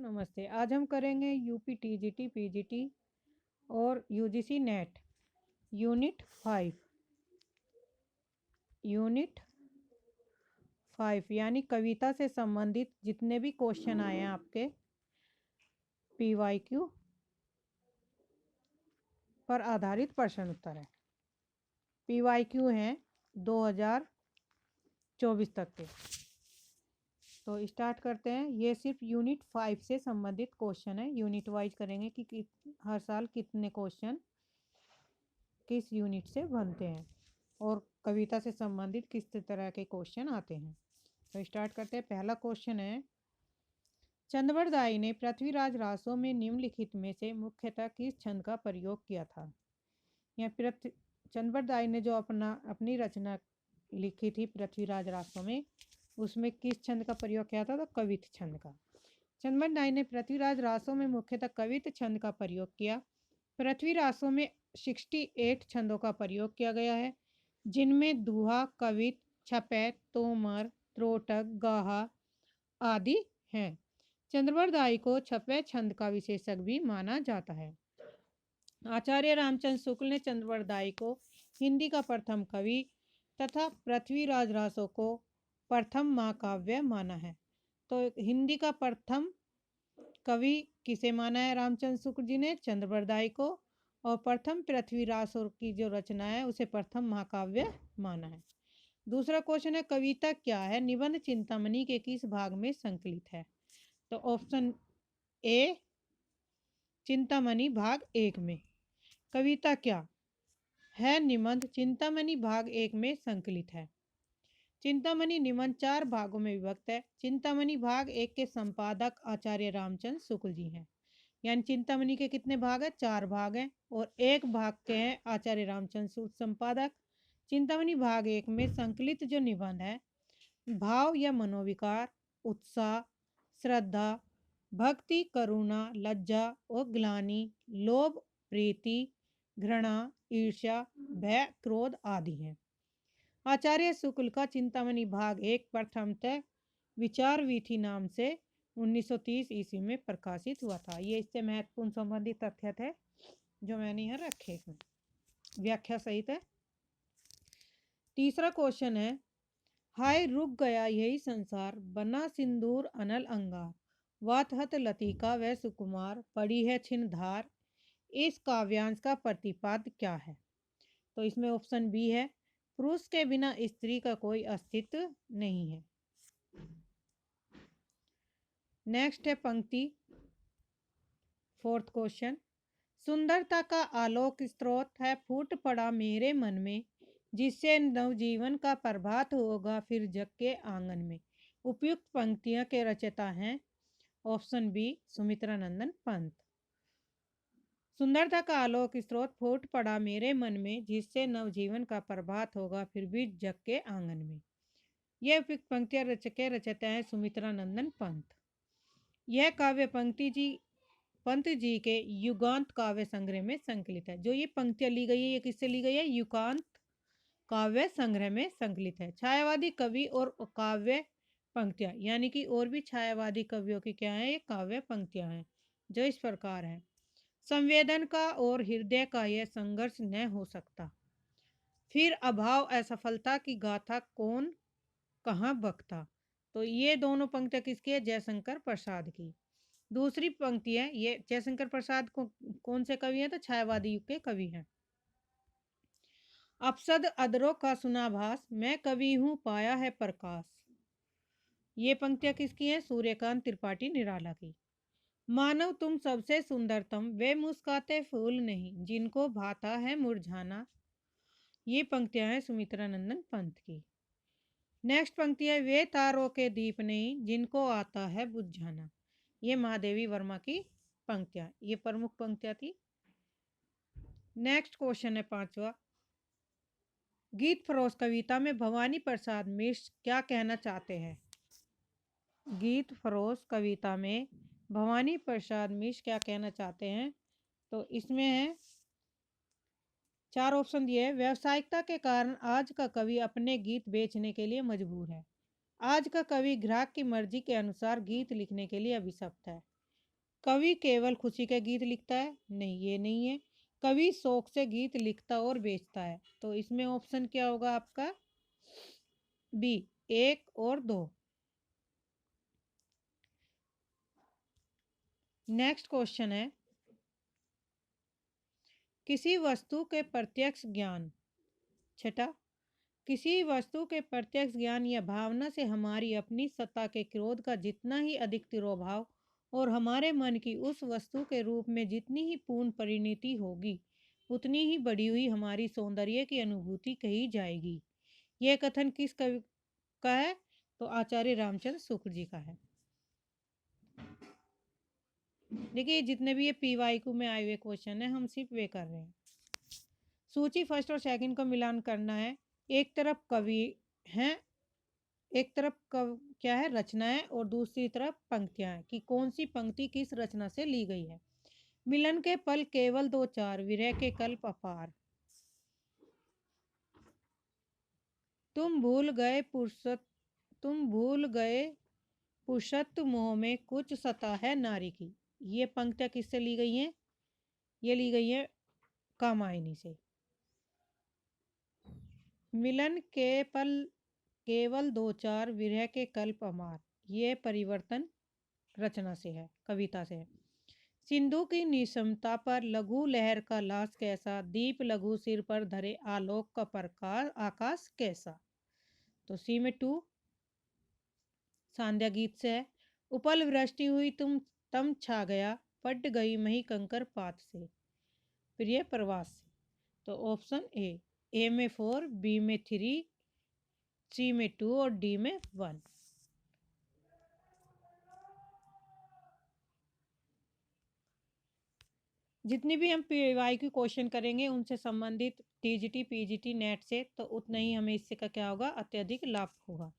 नमस्ते। आज हम करेंगे यूपी टीजीटी पीजीटी और यूजीसी नेट यूनिट 5 यानी कविता से संबंधित जितने भी क्वेश्चन आए हैं आपके पीवाईक्यू पर आधारित प्रश्न उत्तर है। पीवाईक्यू हैं 2024 तक के। तो स्टार्ट करते हैं। ये सिर्फ यूनिट 5 से संबंधित क्वेश्चन है। यूनिट वाइज करेंगे कि हर साल कितने क्वेश्चन किस यूनिट से बनते हैं और कविता से संबंधित किस तरह के क्वेश्चन आते हैं। तो स्टार्ट करते हैं। पहला क्वेश्चन है, चंद्रवरदाई ने पृथ्वीराज रासों में निम्नलिखित में से मुख्यतः किस छंद का प्रयोग किया था। यह चंद्रवरदाई ने जो अपनी रचना लिखी थी पृथ्वीराज रासों में, उसमें किस छंद का प्रयोग किया था? तो कवित छंद का। चंद्रवरदाई ने पृथ्वीराज रासों में मुख्यतः कवित छंद का प्रयोग किया। पृथ्वी रासों में 68 छंदों का प्रयोग किया गया है, जिनमें दुहा, कवित, छपै, तोमर, त्रोटक, गाहा आदि हैं। चंद्रवरदाई को छपै छंद का विशेषज्ञ भी माना जाता है। आचार्य रामचंद्र शुक्ल ने चंद्रवरदाई को हिंदी का प्रथम कवि तथा पृथ्वीराज रासों को प्रथम महाकाव्य माना है। तो हिंदी का प्रथम कवि किसे माना है? रामचंद्र शुक्ल जी ने चंद्रवरदाई को, और प्रथम पृथ्वीराज की जो रचना है उसे प्रथम महाकाव्य माना है। दूसरा क्वेश्चन है, कविता क्या है? निबंध चिंतामणि के किस भाग में संकलित है? तो ऑप्शन ए चिंतामणि भाग 1 में। कविता क्या है? निबंध चिंतामणि भाग 1 में संकलित है। चिंतामणि निबंध 4 भागों में विभक्त है। चिंतामणि भाग 1 के संपादक आचार्य रामचंद्र शुक्ल जी हैं। यानी चिंतामणि के कितने भाग हैं? 4 भाग हैं, और एक भाग के हैं आचार्य रामचंद्र शुक्ल संपादक। चिंतामणि भाग 1 में संकलित जो निबंध है, भाव या मनोविकार, उत्साह, श्रद्धा, भक्ति, करुणा, लज्जा और ग्लानि, लोभ, प्रीति, घृणा, ईर्ष्या, भय, क्रोध आदि हैं। आचार्य शुक्ल का चिंतामणि भाग 1 प्रथमतः विचार वीथी नाम से 1930 ईस्वी में प्रकाशित हुआ था। ये इससे महत्वपूर्ण संबंधित तथ्य थे जो मैंने यहाँ रखे हैं, व्याख्या सहित है। तीसरा क्वेश्चन है, हाय रुक गया यही संसार, बना सिंदूर अनल अंगार, वात हत लतिका व सुकुमार, पड़ी है छिन धार, इस काव्यांश का प्रतिपाद्य क्या है? तो इसमें ऑप्शन बी है, पुरुष के बिना स्त्री का कोई अस्तित्व नहीं है। नेक्स्ट है पंक्ति, फोर्थ क्वेश्चन, सुंदरता का आलोक स्रोत है फूट पड़ा मेरे मन में, जिससे नवजीवन का प्रभात होगा फिर जग के आंगन में। उपयुक्त पंक्तियों के रचयिता हैं ऑप्शन बी सुमित्रा नंदन पंत। सुंदरता का आलोक स्रोत फूट पड़ा मेरे मन में, जिससे नवजीवन का प्रभात होगा फिर भी जग के आंगन में। यह उपयुक्त पंक्तियां रचयिता हैं सुमित्रा नंदन पंत। यह काव्य पंत जी के युगांत काव्य संग्रह में संकलित है। जो ये पंक्तियां ली गई है, ये किससे ली गई है? युगांत काव्य संग्रह में संकलित है। छायावादी कवि और काव्य पंक्तियां, यानी कि और भी छायावादी कवियों की क्या है? ये काव्य पंक्तियां हैं, जो इस प्रकार है। संवेदन का और हृदय का यह संघर्ष न हो सकता, फिर अभाव असफलता की गाथा कौन कहाँ बकता। तो ये दोनों पंक्तियां किसकी है? जयशंकर प्रसाद की। दूसरी पंक्ति है, ये जयशंकर प्रसाद कौन से कवि हैं? तो छायावादी युग के कवि हैं। अपसद अदरों का सुनाभास, मैं कवि हूँ पाया है प्रकाश, ये पंक्तियां किसकी हैं? सूर्यकांत त्रिपाठी निराला की। मानव तुम सबसे सुंदरतम, वे मुस्काते फूल नहीं, जिनको भाता है मुरझाना, ये पंक्तियां हैं सुमित्रा नंदन पंत की। नेक्स्ट पंक्ति है, वे तारों के दीप नहीं, जिनको आता है बुझाना, ये महादेवी वर्मा की पंक्तियां, ये प्रमुख पंक्तियां थी। नेक्स्ट क्वेश्चन है पांचवा, गीत फरोश कविता में भवानी प्रसाद मिश्र क्या कहना चाहते हैं? गीत फरोश कविता में भवानी प्रसाद मिश्र क्या कहना चाहते हैं? तो इसमें है 4 ऑप्शन दिए। व्यावसायिकता के कारण आज का कवि अपने गीत बेचने के लिए मजबूर है। आज का कवि ग्राहक की मर्जी के अनुसार गीत लिखने के लिए अभिशप्त है। कवि केवल खुशी के गीत लिखता है? नहीं, ये नहीं है। कवि शौक से गीत लिखता और बेचता है। तो इसमें ऑप्शन क्या होगा आपका? बी, 1 और 2। नेक्स्ट क्वेश्चन है, किसी वस्तु के प्रत्यक्ष ज्ञान। छठा, किसी वस्तु के प्रत्यक्ष ज्ञान या भावना से हमारी अपनी सत्ता के क्रोध का जितना ही अधिक तिरोभाव और हमारे मन की उस वस्तु के रूप में जितनी ही पूर्ण परिणति होगी, उतनी ही बढ़ी हुई हमारी सौंदर्य की अनुभूति कही जाएगी। यह कथन किस कवि का है? तो आचार्य रामचंद्र शुक्ल जी का है। देखिए, जितने भी ये पीवाईक्यू में आए हुए क्वेश्चन है, हम सिर्फ वे कर रहे हैं। सूची फर्स्ट और सेकंड का मिलान करना है। एक तरफ कवि हैं, एक तरफ क्या है, रचना है, और दूसरी तरफ पंक्तियां हैं कि कौन सी पंक्ति किस रचना से ली गई है। मिलन के पल केवल दो चार, विरह के कल्प अपार। तुम भूल गए पुरुषत्व मोह में कुछ सता है नारी की। ये पंक्तियां किससे ली गई हैं? ये ली गई है कामायनी से। मिलन के पल केवल दो चार, विरह के कल्प अमार। ये परिवर्तन रचना से है, कविता से है। सिंधु की निशमता पर लघु लहर का लाश कैसा, दीप लघु सिर पर धरे आलोक का प्रकाश आकाश कैसा। तो सी में 2 सांध्या गीत से है। उपल वृष्टि हुई तम छा गया, पट गई मही कंकर पात से। प्रिय प्रवास से। तो ऑप्शन ए में 4, बी में 3, सी में 2 और डी में 1। जितनी भी हम पीवाई की क्वेश्चन करेंगे उनसे संबंधित टीजीटी पीजीटी नेट से, तो उतना ही हमें इससे का क्या होगा, अत्यधिक लाभ होगा।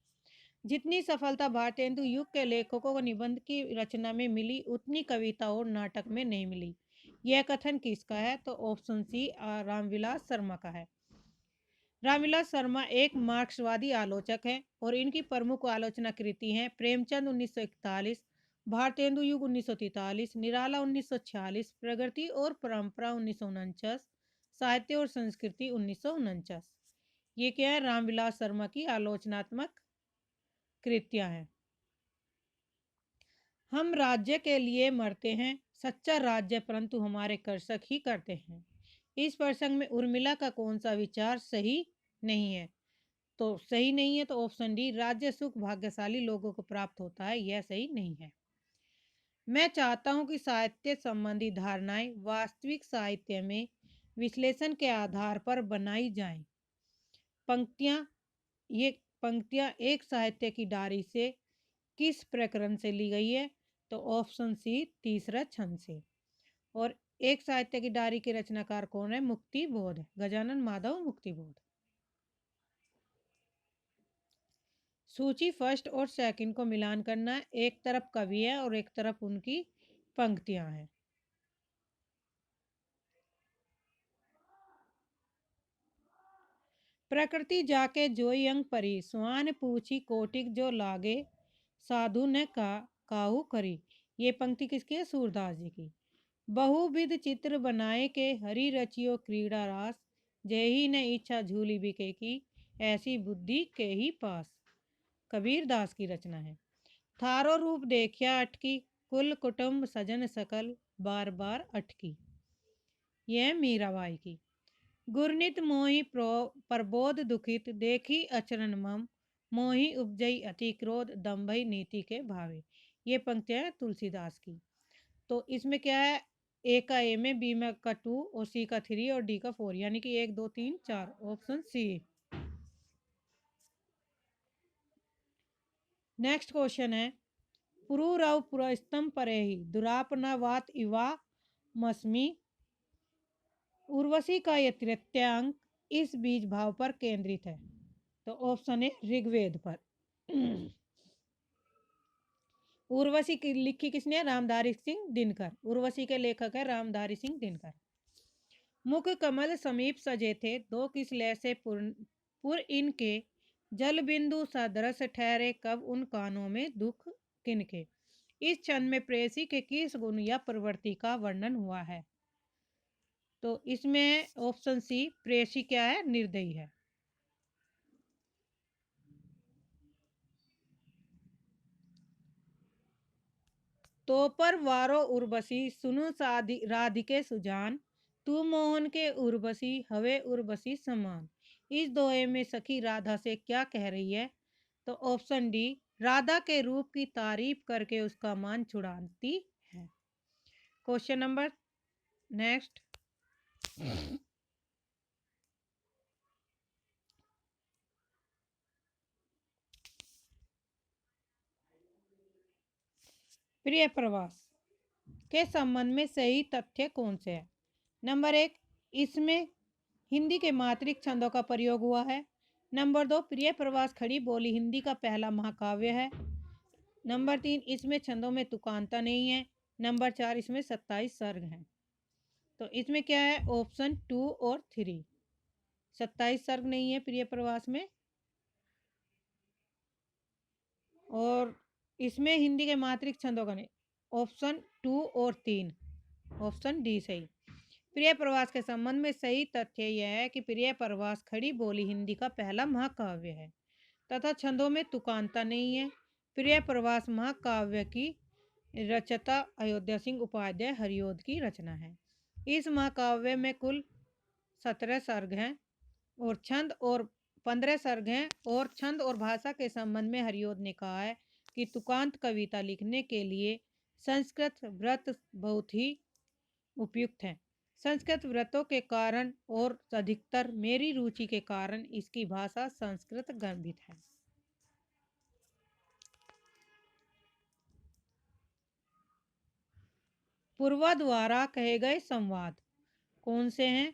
जितनी सफलता भारतेंदु युग के लेखकों को निबंध की रचना में मिली, उतनी कविता और नाटक में नहीं मिली। यह कथन किसका है? तो ऑप्शन सी रामविलास शर्मा का है। रामविलास शर्मा एक मार्क्सवादी आलोचक हैं और इनकी प्रमुख आलोचना कृति हैं प्रेमचंद 1941, भारतेंदु युग 1943, निराला 1946, प्रगति और परंपरा 1949, साहित्य और संस्कृति 1949। ये क्या है? रामविलास शर्मा की आलोचनात्मक कृतियां हैं। हम राज्य के लिए मरते हैं, सच्चा राज्य परंतु हमारे कर्षक ही करते हैं। इस प्रसंग में उर्मिला का कौन सा विचार सही नहीं है? तो सही नहीं है तो ऑप्शन डी, राज्य सुख भाग्यशाली लोगों को प्राप्त होता है, यह सही नहीं है। मैं चाहता हूं कि साहित्य संबंधी धारणाएं वास्तविक साहित्य में विश्लेषण के आधार पर बनाई जाएं। ये पंक्तियां एक साहित्य की डायरी से किस प्रकरण से ली गई है? तो ऑप्शन सी, तीसरा छंद से। और एक साहित्य की डायरी के रचनाकार कौन है? मुक्तिबोध, गजानन माधव मुक्तिबोध। सूची फर्स्ट और सेकंड को मिलान करना है। एक तरफ कवि है और एक तरफ उनकी पंक्तियां हैं। प्रकृति जाके जोई अंग परी, स्वान पूछी कोटिक जो लागे, साधु ने काहू करी। ये पंक्ति किसकी है? सूरदास जी की। बहुविध चित्र बनाए के हरि रचियो क्रीड़ा रास, जेही ने इच्छा झूली बिके की, ऐसी बुद्धि के ही पास। कबीर दास की रचना है। थारो रूप देखिया अटकी, कुल कुटुंब सजन सकल, बार बार अटकी। यह मीराबाई की। गुरनित मोहि प्रबोध दुखित, देखी अचरन मम, मोहि उपजई अति क्रोध, दम्भई नीति के भावे। ये पंक्तियां हैं तुलसीदास की। तो इसमें क्या है? ए का ए में, बी में का 2 और सी का 3 और डी का 4, यानी कि 1 2 3 4, ऑप्शन सी। नेक्स्ट क्वेश्चन है, पुरुरव पुरस्तम परेहि, दुरापनावात इवा मस्मी। उर्वशी का यह तृतीयांक इस बीज भाव पर केंद्रित है। तो ऑप्शन है ऋग्वेद पर। उर्वशी की लिखी किसने? रामधारी सिंह दिनकर। उर्वशी के लेखक है रामधारी सिंह दिनकर। मुख कमल समीप सजे थे, दो किस लय से पुर इनके, जल बिंदु सदृश ठहरे कब उन कानों में दुख किनके। इस छंद में प्रेयसी के किस गुण या प्रवृत्ति का वर्णन हुआ है? तो इसमें ऑप्शन सी प्रेयसी क्या है? निर्दयी है। तो पर वारो उर्वशी सुनु राधिके सुजान, तू मोहन के उर्वशी हवे उर्वशी समान। इस दोहे में सखी राधा से क्या कह रही है? तो ऑप्शन डी राधा के रूप की तारीफ करके उसका मान छुड़ाती है। Question number next. प्रिय प्रवास के संबंध में सही तथ्य कौन से है? नंबर 1, इसमें हिंदी के मात्रिक छंदों का प्रयोग हुआ है। नंबर 2, प्रिय प्रवास खड़ी बोली हिंदी का पहला महाकाव्य है। नंबर 3, इसमें छंदों में तुकांता नहीं है। नंबर 4, इसमें 27 सर्ग हैं। तो इसमें क्या है? ऑप्शन 2 और 3। 27 सर्ग नहीं है प्रिय प्रवास में, और इसमें हिंदी के मात्रिक छंदों का नहीं। ऑप्शन 2 और 3, ऑप्शन डी सही। प्रिय प्रवास के संबंध में सही तथ्य यह है कि प्रिय प्रवास खड़ी बोली हिंदी का पहला महाकाव्य है तथा छंदों में तुकांता नहीं है। प्रिय प्रवास महाकाव्य की रचयिता अयोध्या सिंह उपाध्याय हरिओद की रचना है। इस महाकाव्य में कुल 17 सर्ग हैं और छंद और 15 सर्ग हैं, और छंद और भाषा के संबंध में हरिओद ने कहा है कि तुकांत कविता लिखने के लिए संस्कृत व्रत बहुत ही उपयुक्त है। संस्कृत व्रतों के कारण और अधिकतर मेरी रुचि के कारण इसकी भाषा संस्कृत गर्भित है। पूर्वा द्वारा कहे गए संवाद कौन से हैं?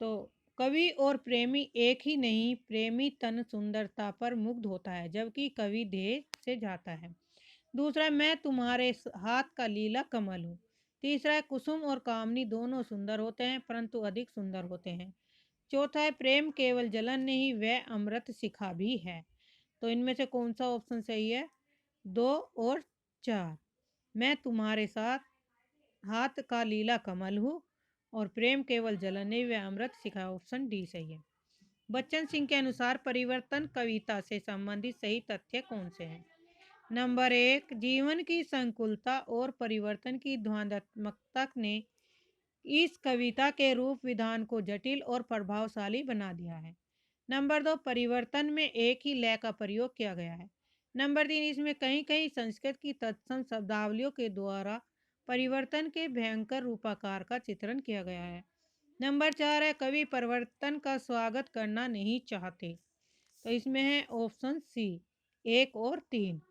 तो कवि और प्रेमी एक ही नहीं, प्रेमी तन सुंदरता पर मुग्ध होता है जबकि कवि देह से जाता है। दूसरा, मैं तुम्हारे हाथ का लीला कमल हूँ। तीसरा है, कुसुम और कामनी दोनों सुंदर होते हैं परंतु अधिक सुंदर होते हैं। चौथा है, प्रेम केवल जलन नहीं वह अमृत शिखा भी है। तो इनमें से कौन सा ऑप्शन सही है? 2 और 4। मैं तुम्हारे साथ हाथ का लीला कमल हूँ और प्रेम केवल जलन नहीं वह अमृत शिखा, ऑप्शन डी सही है। बच्चन सिंह के अनुसार परिवर्तन कविता से संबंधित सही तथ्य कौन से हैं? नंबर 1, जीवन की संकुलता और परिवर्तन की ध्वन्यात्मकता ने इस कविता के रूप विधान को जटिल और प्रभावशाली बना दिया है। नंबर 2, परिवर्तन में एक ही लय का प्रयोग किया गया है। नंबर 3, इसमें कहीं कहीं संस्कृत की तत्सम शब्दावलियों के द्वारा परिवर्तन के भयंकर रूपाकार का चित्रण किया गया है। नंबर 4 है, कवि परिवर्तन का स्वागत करना नहीं चाहते। तो इसमें है ऑप्शन सी 1 और 3।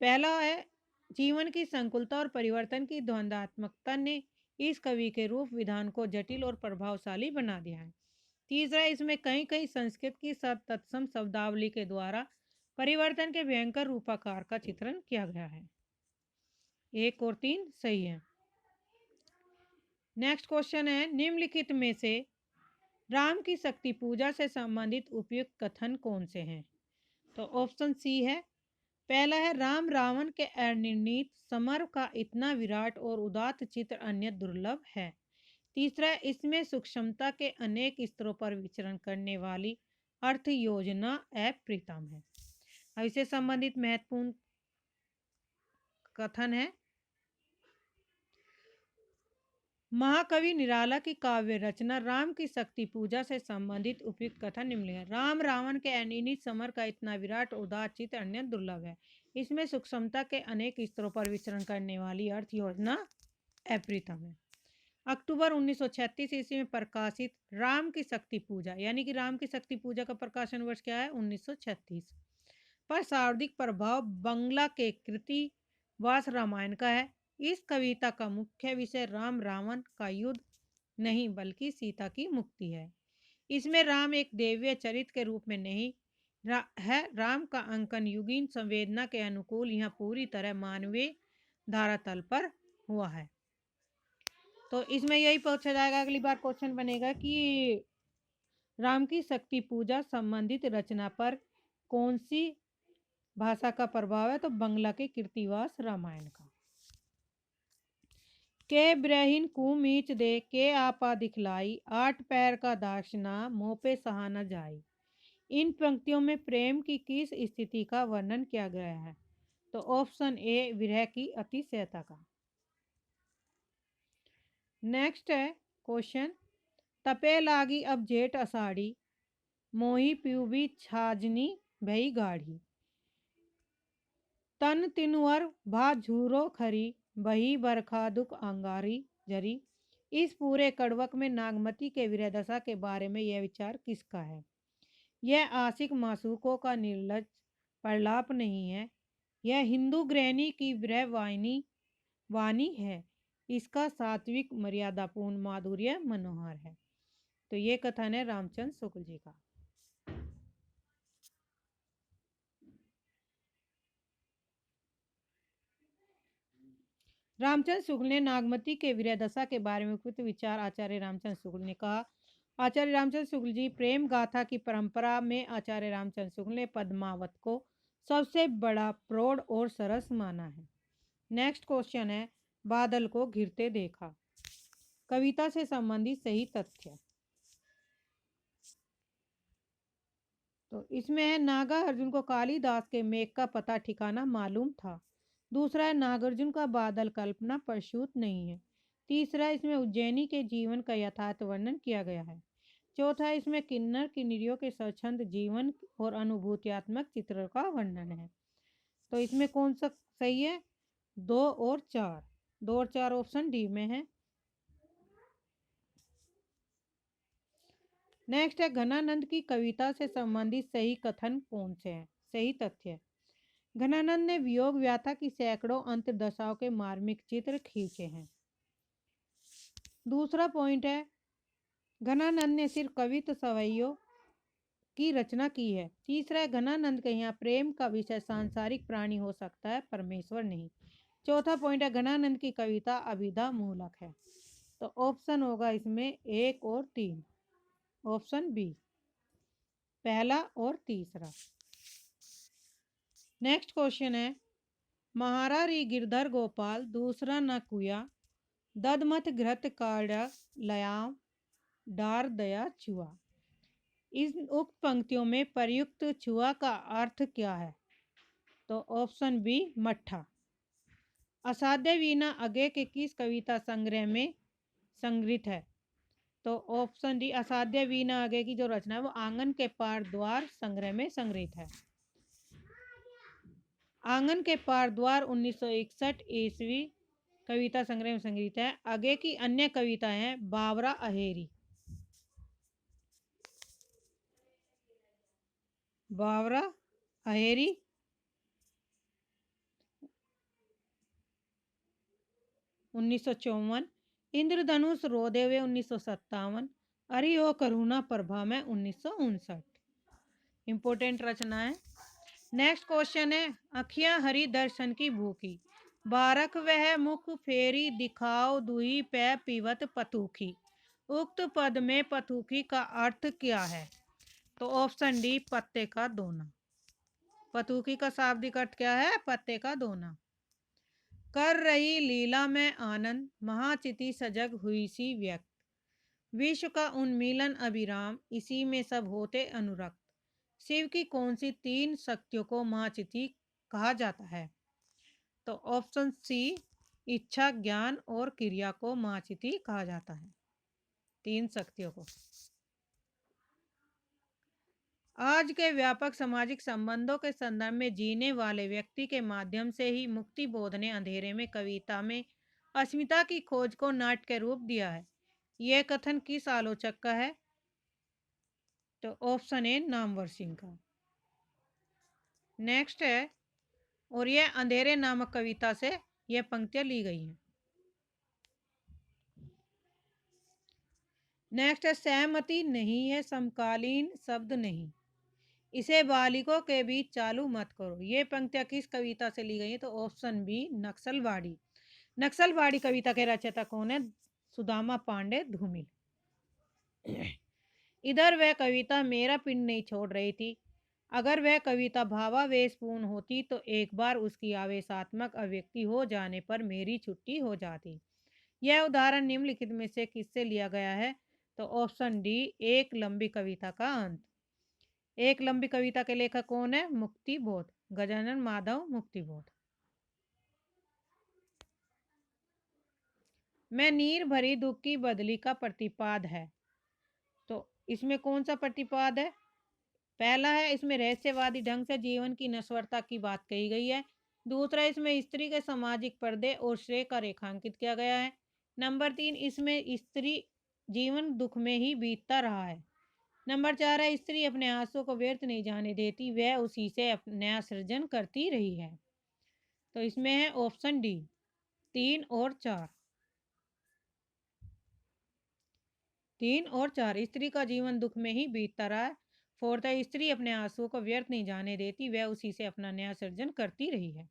पहला है, जीवन की संकुलता और परिवर्तन की द्वंद्वात्मकता ने इस कवि के रूप विधान को जटिल और प्रभावशाली बना दिया है। तीसरा, इसमें कहीं कहीं संस्कृत की तत्सम शब्दावली के द्वारा परिवर्तन के भयंकर रूपाकार का चित्रण किया गया है। 1 और 3 सही है। नेक्स्ट क्वेश्चन है, निम्नलिखित में से राम की शक्ति पूजा से संबंधित उपयुक्त कथन कौन से हैं? तो ऑप्शन सी है। पहला है, राम रावण के अनिर्णित समर का इतना विराट और उदात्त चित्र अन्य दुर्लभ है। तीसरा, इसमें सूक्ष्मता के अनेक स्तरों पर विचरण करने वाली अर्थ योजना अप्रितम है। अब इससे संबंधित महत्वपूर्ण कथन है, महाकवि निराला की काव्य रचना राम की शक्ति पूजा से संबंधित उपयुक्त कथन निम्न है। राम रावण के अनिर्णित समर का इतना विराट उदात्त चित्र अन्य दुर्लभ है। इसमें सूक्ष्मता के अनेक स्तरों पर विचरण करने वाली अर्थ योजना अप्रितम है। अक्टूबर 1936 ईस्वी में प्रकाशित राम की शक्ति पूजा, यानी कि राम की शक्ति पूजा का प्रकाशन वर्ष क्या है? 1936 पर सर्वाधिक प्रभाव बंगला के कृति वास रामायण का है। इस कविता का मुख्य विषय राम रावण का युद्ध नहीं बल्कि सीता की मुक्ति है। इसमें राम एक दैवीय चरित्र के रूप में नहीं है। राम का अंकन युगीन संवेदना के अनुकूल यहाँ पूरी तरह मानवीय धारातल पर हुआ है। तो इसमें यही पूछा जाएगा, अगली बार क्वेश्चन बनेगा कि राम की शक्ति पूजा संबंधित रचना पर कौन सी भाषा का प्रभाव है तो बंगला के कृतिवास रामायण का। के ब्रहीन कु मीच दे के आपा दिखलाई, आठ पैर का दाशना मुंह पे सहा न जाई। इन पंक्तियों में प्रेम की किस स्थिति का वर्णन किया गया है? तो ऑप्शन ए विरह की अतिशयता का। नेक्स्ट है क्वेश्चन, तपे लागी अब जेठ अषाढ़ी, मोही प्यूबी छाजनी भई गाढ़ी। तन तिनवर भा झूरो खरी, बही बरखा दुख अंगारी जरी। इस पूरे कड़वक में नागमती के विरह दशा के बारे में यह विचार किसका है? यह आशिक मासूकों का निर्लज प्रलाप नहीं है, यह हिंदू गृहिणी की विरह वाणी है। इसका सात्विक मर्यादापूर्ण माधुर्य मनोहर है। तो ये कथन है रामचंद्र शुक्ल जी का। रामचंद्र शुक्ल ने नागमती के विरह दशा के बारे में उपयुक्त विचार आचार्य रामचंद्र शुक्ल ने कहा। आचार्य रामचंद्र शुक्ल जी प्रेम गाथा की परंपरा में आचार्य रामचंद्र शुक्ल ने पद्मावत को सबसे बड़ा प्रौढ़ और सरस माना है। नेक्स्ट क्वेश्चन है, बादल को घिरते देखा, कविता से संबंधित सही तथ्य। तो इसमें है नागार्जुन को कालिदास के मेघ का पता ठिकाना मालूम था। दूसरा है नागार्जुन का बादल कल्पना प्रसूत नहीं है। तीसरा इसमें उज्जैनी के जीवन का यथार्थ वर्णन किया गया है। चौथा इसमें किन्नर किन्नरियों के स्वच्छंद जीवन और अनुभूतियात्मक चित्र का वर्णन है। तो इसमें कौन सा सही है? 2 और 4, 2 और 4 ऑप्शन डी में है। नेक्स्ट है घनानंद की कविता से संबंधित सही कथन कौन से हैं? सही तथ्य, घनानंद ने वियोग व्याथा की सैकड़ों अंतर्दशाओं के मार्मिक चित्र खींचे हैं। दूसरा पॉइंट है घनानंद ने सिर्फ कवित्व सवैयों की रचना की है। तीसरा है घनानंद के यहाँ प्रेम का विषय सांसारिक प्राणी हो सकता है, परमेश्वर नहीं। चौथा पॉइंट है घनानंद की कविता अभिधा मूलक है। तो ऑप्शन होगा इसमें 1 और 3, ऑप्शन बी, पहला और तीसरा। नेक्स्ट क्वेश्चन है, महारारी गिरधर गोपाल दूसरा न कुया, ददमत घृत काड़ा लयाम डार दया छुआ। इस उक्त पंक्तियों में प्रयुक्त छुआ का अर्थ क्या है? तो ऑप्शन बी, मट्ठा। असाध्य वीणा आगे के किस कविता संग्रह में संग्रहित है? तो ऑप्शन डी, असाध्य वीणा आगे की जो रचना है वो आंगन के पार द्वार संग्रह में संग्रहित है। आंगन के पार द्वार 1961 ईस्वी कविता संग्रह में संग्रहित है। आगे की अन्य कविताएं हैं बावरा अहेरी, बावरा अहेरी 1954, इंद्रधनुष रोदे हुए 1957, अरि ओ करुणा प्रभा में 1959। इंपोर्टेंट रचना है। नेक्स्ट क्वेश्चन है, अखियां हरि दर्शन की भूखी, बारक वह मुख फेरी दिखाओ दुही पै पीवत पतूखी। उक्त पद में पतूखी का अर्थ क्या है? तो ऑप्शन डी, पत्ते का दोना। पतूखी का शाब्दिक अर्थ क्या है? पत्ते का दोना। कर रही लीला में आनंद, महाचिति सजग हुई सी व्यक्त, विश्व का उन्मीलन अभिराम, इसी में सब होते अनुरक्त। शिव की कौन सी 3 शक्तियों को महाचिति कहा जाता है? तो ऑप्शन सी, इच्छा, ज्ञान और क्रिया को महाचिति कहा जाता है, 3 शक्तियों को। आज के व्यापक सामाजिक संबंधों के संदर्भ में जीने वाले व्यक्ति के माध्यम से ही मुक्ति बोध ने अंधेरे में कविता में अस्मिता की खोज को नाट्य रूप दिया है। यह कथन किस आलोचक का है? तो ऑप्शन ए, नामवर सिंह का। नेक्स्ट है, और यह अंधेरे नामक कविता से यह पंक्तियां ली गई हैं। नेक्स्ट है, सहमति नहीं है समकालीन शब्द नहीं, इसे बालिकों के बीच चालू मत करो। ये पंक्तियां किस कविता से ली गई है? तो ऑप्शन बी, नक्सलवाड़ी। नक्सलवाड़ी कविता के रचयिता कौन है? सुदामा पांडे धूमिल। इधर वह कविता मेरा पिंड नहीं छोड़ रही थी, अगर वह कविता भावावेशपूर्ण होती तो एक बार उसकी आवेशात्मक अभिव्यक्ति हो जाने पर मेरी छुट्टी हो जाती। यह उदाहरण निम्नलिखित में से किससे लिया गया है? तो ऑप्शन डी, एक लंबी कविता का अंत। एक लंबी कविता के लेखक कौन है? मुक्तिबोध, गजानन माधव मुक्तिबोध। मैं नीर भरी दुख की बदली का प्रतिपाद है। तो इसमें कौन सा प्रतिपाद है? पहला है, इसमें रहस्यवादी ढंग से जीवन की नश्वरता की बात कही गई है। दूसरा, इसमें स्त्री के सामाजिक पर्दे और श्रेय का रेखांकित किया गया है। नंबर 3, इसमें स्त्री जीवन दुख में ही बीतता रहा है। नंबर 4 है, स्त्री अपने आंसू को व्यर्थ नहीं जाने देती, वह उसी से नया सृजन करती रही है। तो इसमें है ऑप्शन डी, 3 और 4। 3 और 4, स्त्री का जीवन दुख में ही बीतता रहा है। फोर्थ है, स्त्री अपने आंसुओं को व्यर्थ नहीं जाने देती, वह उसी से अपना नया सृजन करती रही है।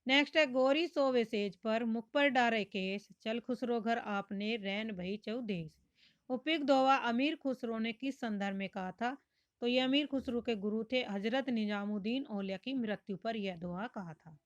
नेक्स्ट है, गोरी सोवे सेज पर मुख पर डारे केस, चल खुसरो घर आपने रैन भई चौदेश। उपयुक्त दोहा अमीर खुसरो ने किस संदर्भ में कहा था? तो ये अमीर खुसरो के गुरु थे हजरत निजामुद्दीन औलिया की मृत्यु पर यह दोहा कहा था।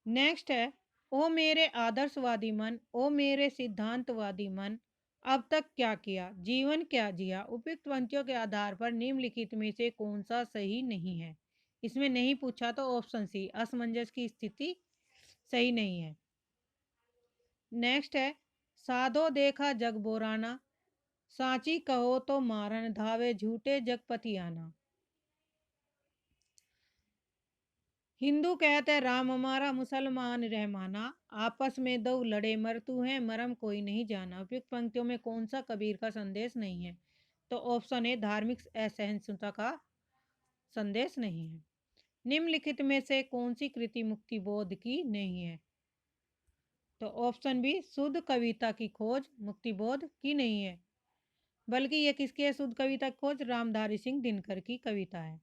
नेक्स्ट है, ओ मेरे आदर्शवादी मन, ओ मेरे सिद्धांतवादी मन, अब तक क्या किया, जीवन क्या जिया। उपयुक्त पंक्तियों के आधार पर निम्नलिखित में से कौन सा सही नहीं है? इसमें नहीं पूछा तो ऑप्शन सी, असमंजस की स्थिति सही नहीं है। नेक्स्ट है, साधो देखा जग बोराना, साची कहो तो मारन धावे झूठे जगपति आना। हिंदू कहते राम हमारा, मुसलमान रहमाना, आपस में दो लड़े मरतू हैं, मरम कोई नहीं जाना। उपयुक्त पंक्तियों में कौन सा कबीर का संदेश नहीं है? तो ऑप्शन ए, धार्मिक असहिष्णुता का संदेश नहीं है। निम्नलिखित में से कौन सी कृति मुक्ति बोध की नहीं है? तो ऑप्शन बी, शुद्ध कविता की खोज मुक्ति बोध की नहीं है, बल्कि ये किसकी है? शुद्ध कविता की खोज रामधारी सिंह दिनकर की कविता है,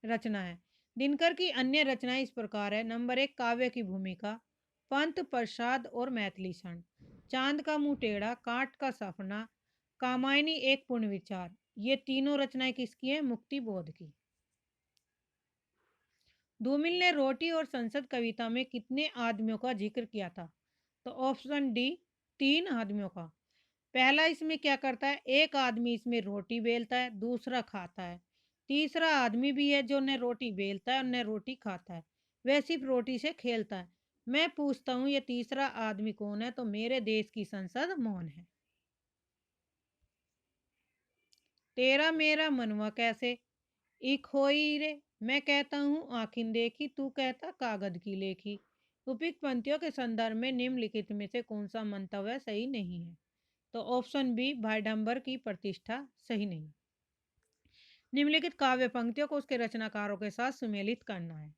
रचना है। दिनकर की अन्य रचनाएं इस प्रकार है। नंबर 1, काव्य की भूमिका, पंत प्रसाद और मैथिली क्षण, चांद का मुंह टेढ़ा, कांट का सपना, कामायनी एक पूर्ण विचार। ये तीनों रचनाएं किसकी हैं? मुक्ति बोध की। धूमिल ने रोटी और संसद कविता में कितने आदमियों का जिक्र किया था? तो ऑप्शन डी, 3 आदमियों का। पहला इसमें क्या करता है? एक आदमी इसमें रोटी बेलता है, दूसरा खाता है, तीसरा आदमी भी है जो न रोटी बेलता है और न रोटी खाता है, वह सिर्फ रोटी से खेलता है। मैं पूछता हूँ, ये तीसरा आदमी कौन है? तो मेरे देश की संसद मौन है। तेरा मेरा मनवा कैसे एक होई रे, मैं कहता हूँ आखिन देखी, तू कहता कागज की लेखी। उपयुक्त पंक्तियों के संदर्भ में निम्नलिखित में से कौन सा मंतव्य सही नहीं है? तो ऑप्शन बी, भाईडंबर की प्रतिष्ठा सही नहीं। निम्नलिखित काव्य पंक्तियों को उसके रचनाकारों के साथ सुमेलित करना है।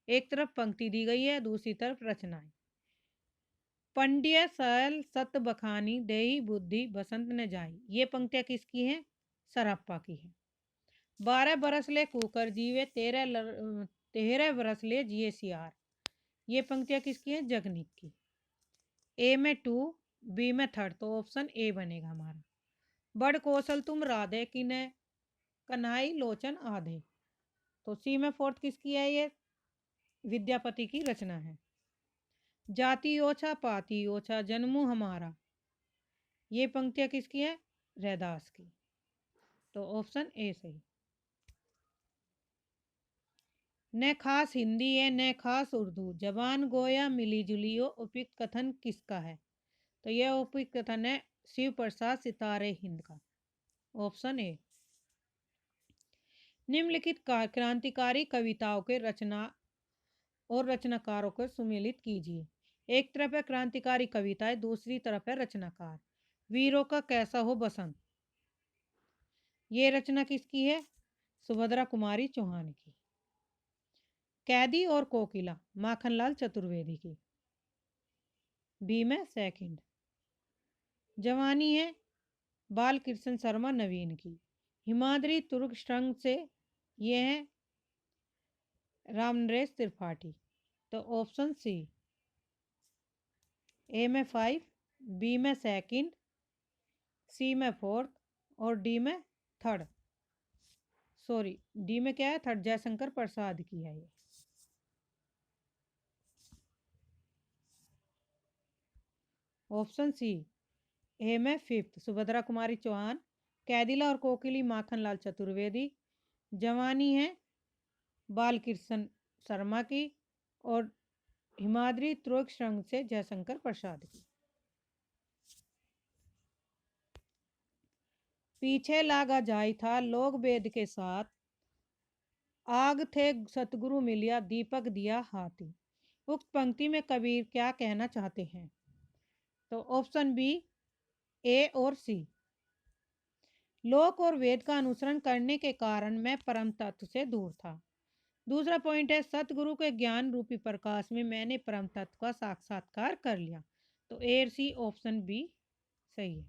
एक तरफ पंक्ति दी गई है, दूसरी तरफ रचनाएं। पंड्य सल सत बखानी देही बुद्धि बसंत न जाई, ये पंक्तियां किसकी हैं? सरप्पा की है। 12 बरस ले कुकर जीवे, 13 बरस ले जिए सियार, ये पंक्तियां किसकी हैं? जगनीत की। ए में 2, बी में 3, तो ऑप्शन ए बनेगा हमारा। बड़ कौशल तुम राधे की न कन्हाई लोचन आधे, तो सी में 4 किसकी है? ये विद्यापति की रचना है। जाति ओछा पाती ओछा जन्मू हमारा, ये पंक्तियां किसकी है? रैदास की। तो ऑप्शन ए सही। न खास हिंदी है न खास उर्दू, जबान गोया मिली जुली हो, उपयुक्त कथन किसका है? तो यह उपयुक्त कथन है शिव प्रसाद सितारे हिंद का, ऑप्शन ए। निम्नलिखित क्रांतिकारी कविताओं के रचना और रचनाकारों को सुमेलित कीजिए। एक तरफ है क्रांतिकारी कविताएं, दूसरी तरफ है रचनाकार। वीरों का कैसा हो बसंत, ये रचना किसकी है? सुभद्रा कुमारी चौहान की। कैदी और कोकिला माखनलाल चतुर्वेदी की, बी में सेकंड। जवानी है बाल कृष्ण शर्मा नवीन की। हिमाद्री तुर्क संघ से, ये है राम नरेश त्रिपाठी, तो ऑप्शन सी। ए में 5, बी में सेकंड, सी में फोर्थ और डी में थर्ड। सॉरी, डी में क्या है, थर्ड, जयशंकर प्रसाद की है ये। ऑप्शन सी, ए में फिफ्थ सुभद्रा कुमारी चौहान, कैदिला और कोकिली माखन लाल चतुर्वेदी, जवानी है बालकृष्ण शर्मा की और हिमाद्री त्रोक श्रृंग से जयशंकर प्रसाद की। पीछे लागा जाय था लोग वेद के साथ, आग थे सतगुरु मिलिया दीपक दिया हाथी। उक्त पंक्ति में कबीर क्या कहना चाहते हैं? तो ऑप्शन बी, ए और सी। लोक और वेद का अनुसरण करने के कारण मैं परम तत्व से दूर था। दूसरा पॉइंट है, सतगुरु के ज्ञान रूपी प्रकाश में मैंने परम तत्व का साक्षात्कार कर लिया। तो ए और सी ऑप्शन बी सही है।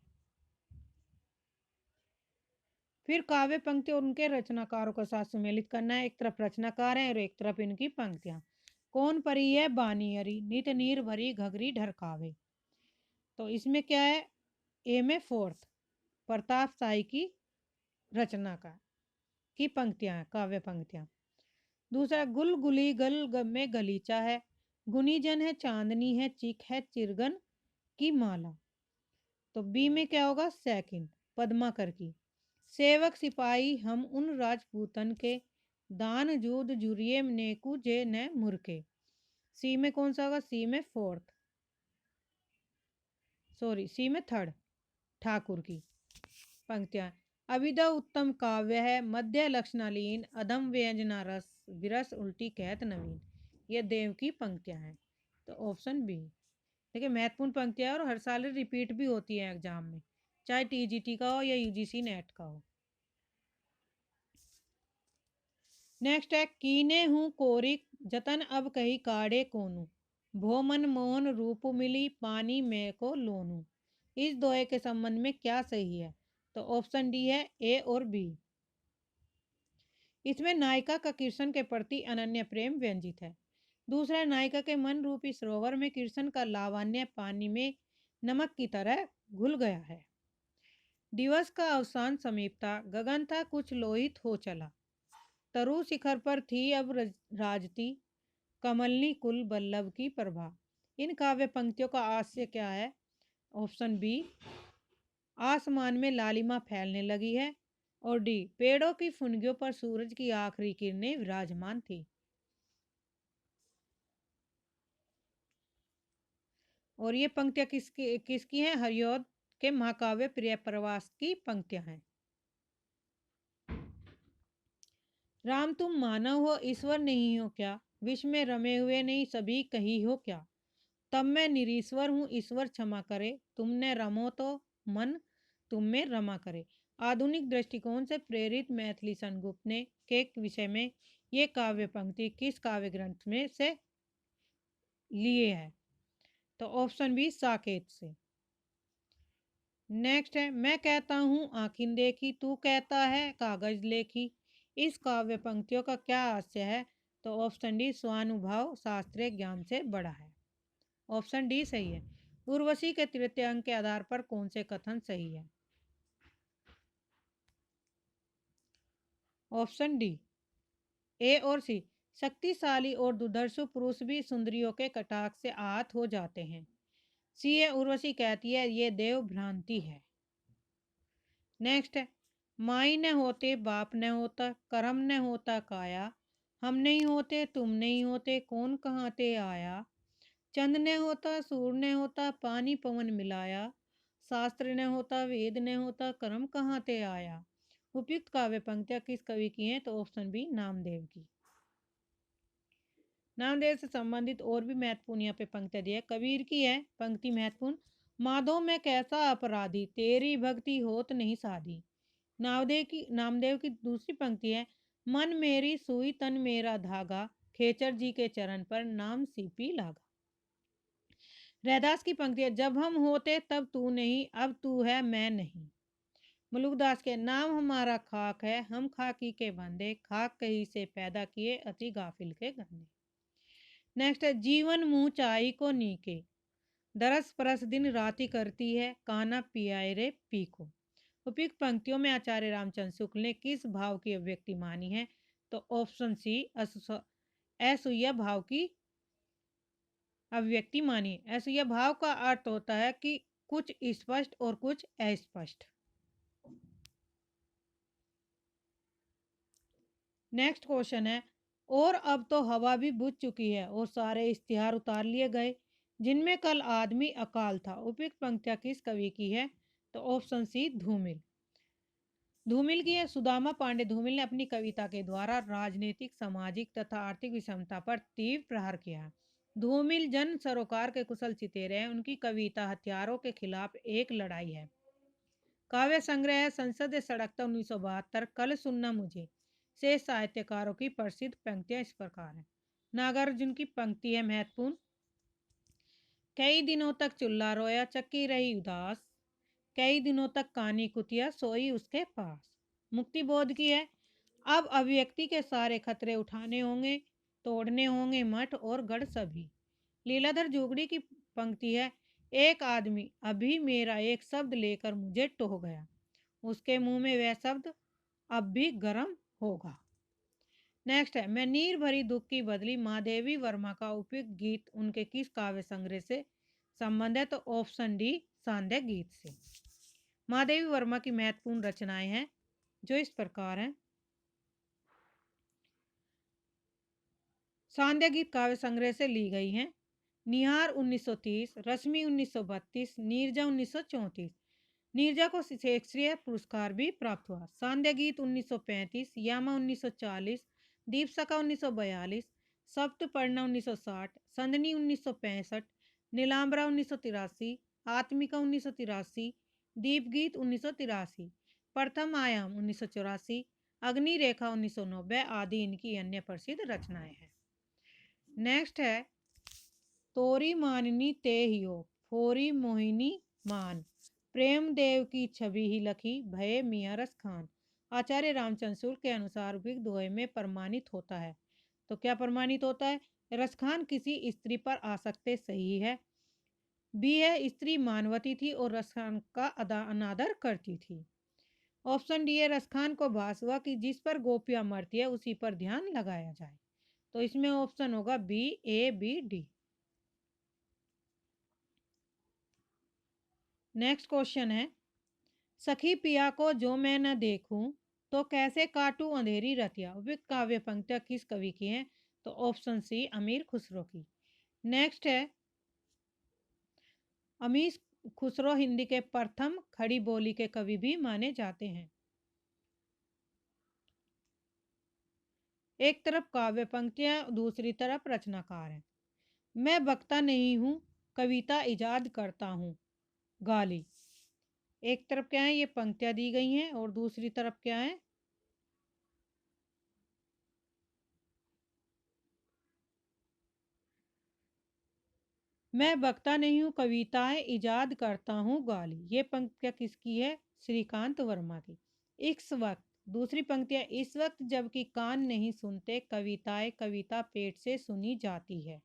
फिर काव्य पंक्ति और उनके रचनाकारों के साथ सुमेलित करना है। एक तरफ रचनाकार है और एक तरफ इनकी पंक्तियां। कौन परी है बानी हरी, नित नीर भरी घघरी ढरकावे। तो इसमें क्या है, ए में फोर्थ प्रताप साई की रचना की पंक्तियां, काव्य पंक्तियां। दूसरा, गुल गुली गल में गलीचा है, गुनीजन है चांदनी है, चिक है चिरगन की माला। तो बी में क्या होगा, सेकंड पद्माकर की। सेवक सिपाही हम उन राजपूतन के, दान जूद जुरिये नेकू जे न मुरके। सी में कौन सा होगा, सी में फोर्थ, सॉरी सी में थर्ड ठाकुर की पंक्तियां। अभिदा उत्तम काव्य है, मध्य लक्षणालीन, अधम व्यंजना रस, विरस उल्टी कहत नवीन। ये देव की पंक्तियां हैं। तो ऑप्शन बी। देखिए महत्वपूर्ण पंक्तियां और हर साल रिपीट भी होती है एग्जाम में, चाहे टीजीटी का हो या यूजीसी नेट का हो। नेक्स्ट है, कीने हूँ कोरिक जतन अब कही काढ़े कोनू, भोमन मोहन रूप मिली पानी में को लोनू। इस दोहे के संबंध में क्या सही है? तो ऑप्शन डी है ए और बी। इसमें नायिका का कृष्ण के प्रति अनन्य प्रेम व्यंजित है। दूसरा, नायिका के मन रूपी सरोवर में कृष्ण का लावण्य पानी में नमक की तरह घुल गया है। दिवस का अवसान समीप था, गगन था कुछ लोहित हो चला, तरु शिखर पर थी अब राजती, कमलनी कुल बल्लभ की प्रभा। इन काव्य पंक्तियों का आशय क्या है? ऑप्शन बी, आसमान में लालिमा फैलने लगी है, और डी, पेड़ों की फुनगियों पर सूरज की आखिरी किरणें विराजमान थी। और ये पंक्तियां किसकी हैं? हरिऔध के महाकाव्य प्रिय प्रवास की पंक्तियां हैं। राम तुम मानव हो ईश्वर नहीं हो क्या, विश्व में रमे हुए नहीं सभी कही हो क्या, तब मैं निरीश्वर हूँ ईश्वर क्षमा करे, तुमने रमो तो मन तुम में रमा करे। आधुनिक दृष्टिकोण से प्रेरित मैथिली सेनगुप्त ने के विषय में ये काव्य पंक्ति किस काव्य ग्रंथ में से लिए है? तो ऑप्शन बी, साकेत से। नेक्स्ट है, मैं कहता हूँ आखिन देखी, तू कहता है कागज लेखी। इस काव्य पंक्तियों का क्या आशय है? तो ऑप्शन डी, स्वानुभाव शास्त्रीय ज्ञान से बड़ा है। ऑप्शन डी सही है। उर्वशी के तृतीय अंक के आधार पर कौन से कथन सही है? ऑप्शन डी, ए और सी। शक्तिशाली और दुर्धर्ष पुरुष भी सुंदरियों के कटाक्ष से आहत हो जाते हैं। सी है, उर्वशी कहती है ये देव भ्रांति है। नेक्स्ट है, माई न होते बाप न होता, कर्म न होता काया, हम नहीं होते तुम नहीं होते कौन कहाँ ते आया, चंद न होता सूर्य न होता पानी पवन मिलाया, शास्त्र न होता वेद न होता कर्म कहाँ ते आया। उपयुक्त काव्य पंक्तियां किस कवि की हैं? तो ऑप्शन बी, नामदेव की। नामदेव से संबंधित और भी महत्वपूर्ण यहाँ पे पंक्तियां दी है। कबीर की है पंक्ति महत्वपूर्ण, माधो में कैसा अपराधी, तेरी भक्ति होत नहीं साधी। नामदेव की दूसरी पंक्ति है, मन मेरी सुई तन मेरा धागा, खेचर जी के चरण पर नाम सीपी लागा। रैदास की पंक्ति है, जब हम होते तब तू नहीं, अब तू है मैं नहीं। मलुकदास के, नाम हमारा खाक है हम खाकी के बंदे, खाक कहीं से पैदा किए अति गाफिल के गंदे। नेक्स्ट है, जीवन मुँह चाई को नीके, दरस परस दिन राति करती है, काना पियाए रे पी को। उपयुक्त पंक्तियों में आचार्य रामचंद्र शुक्ल ने किस भाव की अभिव्यक्ति मानी है? तो ऑप्शन सी असूया भाव की अभिव्यक्ति मानी। असूया भाव का अर्थ होता है कि कुछ स्पष्ट और कुछ अस्पष्ट। नेक्स्ट क्वेश्चन है, और अब तो हवा भी बुझ चुकी है और सारे इश्तिहार उतार लिए गए जिनमें कल आदमी अकाल था। उपयुक्त पंक्तियां किस कवि की है? तो ऑप्शन सी धूमिल। धूमिल की है। सुदामा पांडे धूमिल ने अपनी कविता के द्वारा राजनीतिक, सामाजिक तथा आर्थिक विषमता पर तीव्र प्रहार किया। धूमिल जन सरोकार के कुशल चितेरे हैं। उनकी कविता हथियारों के खिलाफ एक लड़ाई है। काव्य संग्रह है संसद सड़क 1972, कल सुनना मुझे से साहित्यकारों की प्रसिद्ध पंक्तियां इस प्रकार हैं। नागार्जुन की पंक्ति है महत्वपूर्ण। कई दिनों तक चुल्ला रोया, चक्की रही उदास, कई दिनों तक कानी कुतिया सोई उसके पास। मुक्ति बोध की है। अब अभिव्यक्ति के सारे खतरे उठाने होंगे, तोड़ने होंगे मठ और गढ़ सभी। लीलाधर जोगड़ी की पंक्ति है, एक आदमी अभी मेरा एक शब्द लेकर मुझे टोह गया, उसके मुंह में वह शब्द अब भी गर्म होगा। नेक्स्ट है, मैं नीर भरी दुख की बदली महादेवी वर्मा का उपयुक्त गीत उनके किस काव्य संग्रह से संबंध है? तो ऑप्शन डी सांध्य गीत से। महादेवी वर्मा की महत्वपूर्ण रचनाएं हैं जो इस प्रकार हैं। सांध्य गीत काव्य संग्रह से ली गई हैं। निहार 1930, रश्मि 1932, नीरजा 1934। नीरजा को शेक्सपियर पुरस्कार भी प्राप्त हुआ। सांध्य गीत 1935, यामा 1940, दीपसका 1942, सप्तपर्णा 1960, संदनी 1965, नीलांबरा 1983, आत्मिका 1983, दीपगीत 1983, प्रथम आयाम 1984, अग्नि रेखा 1990 आदि इनकी अन्य प्रसिद्ध रचनाएं हैं। नेक्स्ट है, तोरी माननी ते हियो, फोरी मोहिनी मान, प्रेम देव की छवि ही लखी, भय मियाँ रस खान। आचार्य रामचंद्र शुक्ल के अनुसार उपयुक्त दोहे में प्रमाणित होता है। तो क्या प्रमाणित होता है? रसखान किसी स्त्री पर आसक्त सही है। बी है, स्त्री मानवती थी और रसखान का अनादर करती थी। ऑप्शन डी है, रसखान को भास हुआ कि जिस पर गोपियां मरती है उसी पर ध्यान लगाया जाए। तो इसमें ऑप्शन होगा बी, ए, बी, डी। नेक्स्ट क्वेश्चन है, सखी पिया को जो मैं न देखूं तो कैसे काटूं अंधेरी रतिया। उपयुक्त काव्य पंक्तियां किस कवि की हैं? तो ऑप्शन सी अमीर खुसरो की। नेक्स्ट है, अमीर खुसरो हिंदी के प्रथम खड़ी बोली के कवि भी माने जाते हैं। एक तरफ काव्य पंक्तियां, दूसरी तरफ रचनाकार हैं। मैं बकता नहीं हूं, कविता इजाद करता हूं, गाली। एक तरफ क्या है, ये पंक्तियां दी गई हैं और दूसरी तरफ क्या है, मैं बकता नहीं हूँ, कविताएं इजाद करता हूँ, गाली। ये पंक्तियां किसकी है? श्रीकांत वर्मा की। इस वक्त, दूसरी पंक्तियां, इस वक्त जबकि कान नहीं सुनते कविताएं कविता पेट से सुनी जाती है।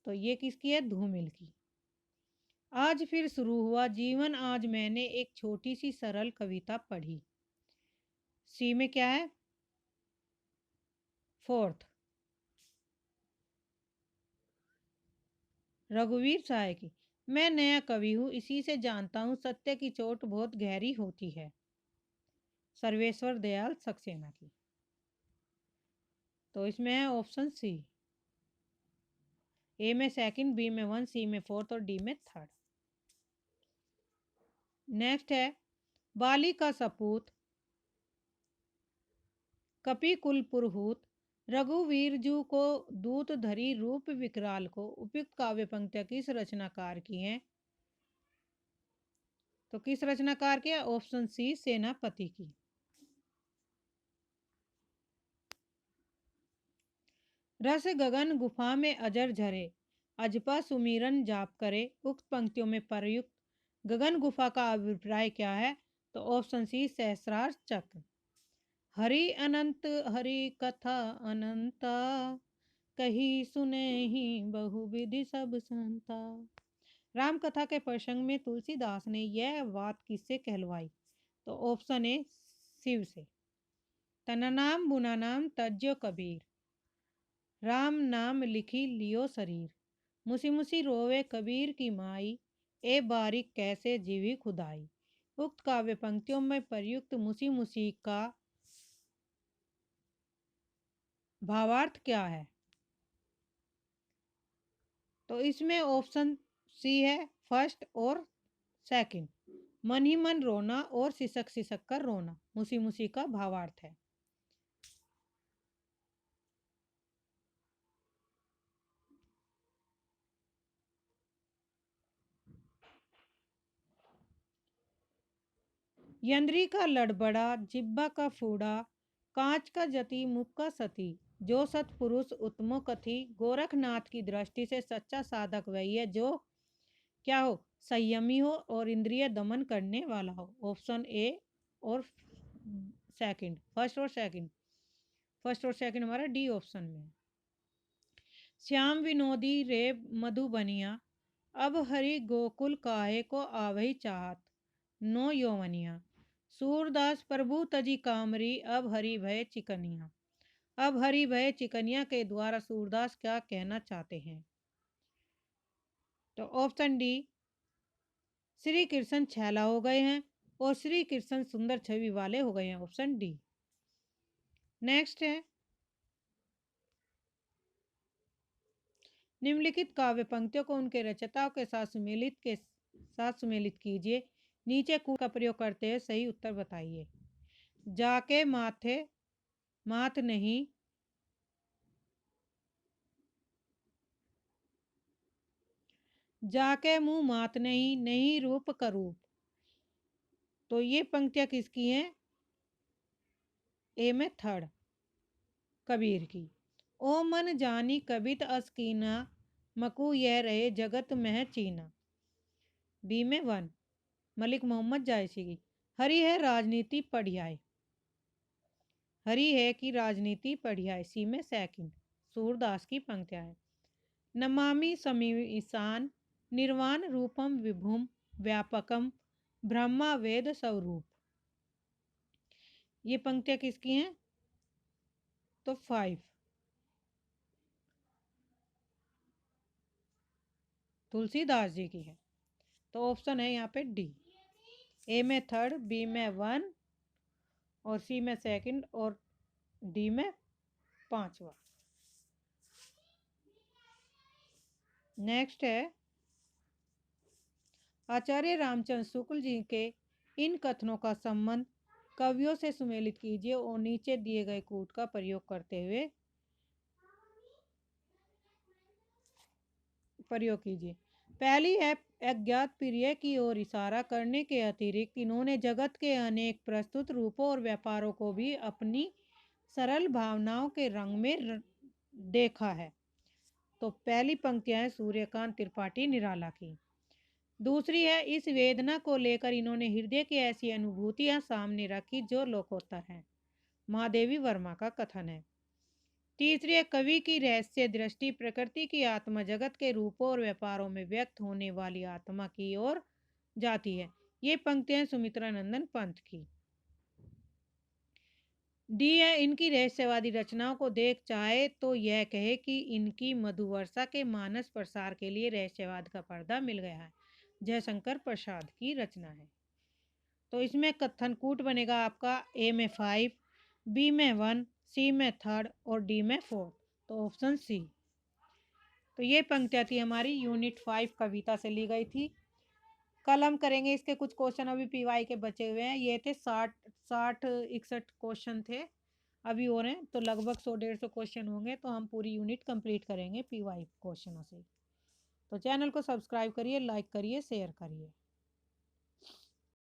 तो ये किसकी है? धूमिल की। आज फिर शुरू हुआ जीवन, आज मैंने एक छोटी सी सरल कविता पढ़ी। सी में क्या है? फोर्थ, रघुवीर सहाय की। मैं नया कवि हूँ, इसी से जानता हूँ सत्य की चोट बहुत गहरी होती है। सर्वेश्वर दयाल सक्सेना की। तो इसमें है ऑप्शन सी। ए में सेकंड, बी में 1, सी में 4 और डी में 3rd। नेक्स्ट है, बाली का सपूत, कपि कुल पुरहूत, रघुवीर जू को दूत धरी रूप विकराल को। उपयुक्त काव्य पंक्तियां किस रचनाकार की हैं? तो किस रचनाकार की है? ऑप्शन सी सेनापति की। रस गगन गुफा में अजर झरे, अजपा सुमिरन जाप करे। उक्त पंक्तियों में प्रयुक्त गगन गुफा का अभिप्राय क्या है? तो ऑप्शन सी सहस्रार चक्र। हरि अनंत हरि कथा अनंता, कही सुने ही बहुविधि सब संता। राम कथा के प्रसंग में तुलसीदास ने यह बात किससे कहलवाई? तो ऑप्शन ए शिव से। तना नाम बुना नाम तज्जो कबीर, राम नाम लिखी लियो शरीर, मुसी मुसी रोवे कबीर की माई, ए बारिक कैसे जीवी खुदाई। उक्त काव्य पंक्तियों में प्रयुक्त मुसी मुसी का भावार्थ क्या है? तो इसमें ऑप्शन सी है फर्स्ट और सेकंड, मन ही मन रोना और सिसक सिसक कर रोना, मुसी मुसी का भावार्थ है। यंद्री का लड़बड़ा जिब्बा का फूड़ा, कांच का जति मुख का सती, जो सतपुरुष उत्तमो कथी। गोरखनाथ की दृष्टि से सच्चा साधक वही है जो क्या हो? संयमी हो और इंद्रिय दमन करने वाला हो। ऑप्शन ए और सेकंड, फर्स्ट और सेकंड, फर्स्ट और सेकंड हमारा डी ऑप्शन में। श्याम विनोदी रे मधुबनिया, अब हरि गोकुल काहे को आवही चाहत, नो यौवनिया। सूरदास प्रभु तजी कामरी, अब हरि भय चिकनिया। अब हरि भय चिकनिया के द्वारा सूरदास क्या कहना चाहते हैं? तो ऑप्शन डी, श्री कृष्ण छैला हो गए हैं और श्री कृष्ण सुंदर छवि वाले हो गए हैं। Option D. नेक्स्ट है, निम्नलिखित काव्य पंक्तियों को उनके रचयिताओं के साथ सुमेलित कीजिए। नीचे कूट का प्रयोग करते हुए सही उत्तर बताइए। जाके माथे मात नहीं, जाके मुंह मात नहीं, नहीं रूप का रूप। तो ये पंक्तियां किसकी हैं? ए में थर्ड, कबीर की। ओ मन जानी कबित अस्कीना, मकू यह रहे जगत में चीना। बी में वन, मलिक मोहम्मद जायसी की। हरि है राजनीति पढ़ियाए, हरि है कि राजनीति पढ़ियाए। सी में सेकंड, सूरदास की पंक्तियां है। नमामि समीसान, निर्वाण रूपम विभुम व्यापकम, ब्रह्मा वेद स्वरूप। ये पंक्तियां किसकी हैं? तो 5, तुलसीदास जी की है। तो ऑप्शन है यहाँ पे डी। ए में थर्ड, बी में वन और सी में सेकंड और डी में पांचवा। नेक्स्ट है, आचार्य रामचंद्र शुक्ल जी के इन कथनों का संबंध कवियों से सुमेलित कीजिए और नीचे दिए गए कूट का प्रयोग कीजिए। पहली है, अज्ञात प्रिय की ओर इशारा करने के अतिरिक्त इन्होंने जगत के अनेक प्रस्तुत रूपों और व्यापारों को भी अपनी सरल भावनाओं के रंग में देखा है। तो पहली पंक्तियां है सूर्यकांत त्रिपाठी निराला की। दूसरी है, इस वेदना को लेकर इन्होंने हृदय की ऐसी अनुभूतियां सामने रखी जो लोकोत्तर हैं, महादेवी वर्मा का कथन है। तीसरी है, कवि की रहस्य दृष्टि प्रकृति की आत्मा जगत के रूपों और व्यापारों में व्यक्त होने वाली आत्मा की ओर जाती है। ये पंक्तियां सुमित्रा नंदन पंत की। डी है, इनकी रहस्यवादी रचनाओं को देख चाहे तो यह कहे कि इनकी मधुवर्षा के मानस प्रसार के लिए रहस्यवाद का पर्दा मिल गया है। जयशंकर प्रसाद की रचना है। तो इसमें कथन कूट बनेगा आपका ए में 5, बी में 1, सी में थर्ड और डी में 4। तो ऑप्शन सी। तो ये पंक्तियां थी हमारी यूनिट 5 कविता से ली गई थी। कल हम करेंगे इसके कुछ क्वेश्चन, अभी पीवाई के बचे हुए हैं। ये थे 60-61 क्वेश्चन थे, अभी हो रहे हैं। तो लगभग 100-150 क्वेश्चन होंगे, तो हम पूरी यूनिट कंप्लीट करेंगे पीवाई क्वेश्चनों से। तो चैनल को सब्सक्राइब करिए, लाइक करिए, शेयर करिए।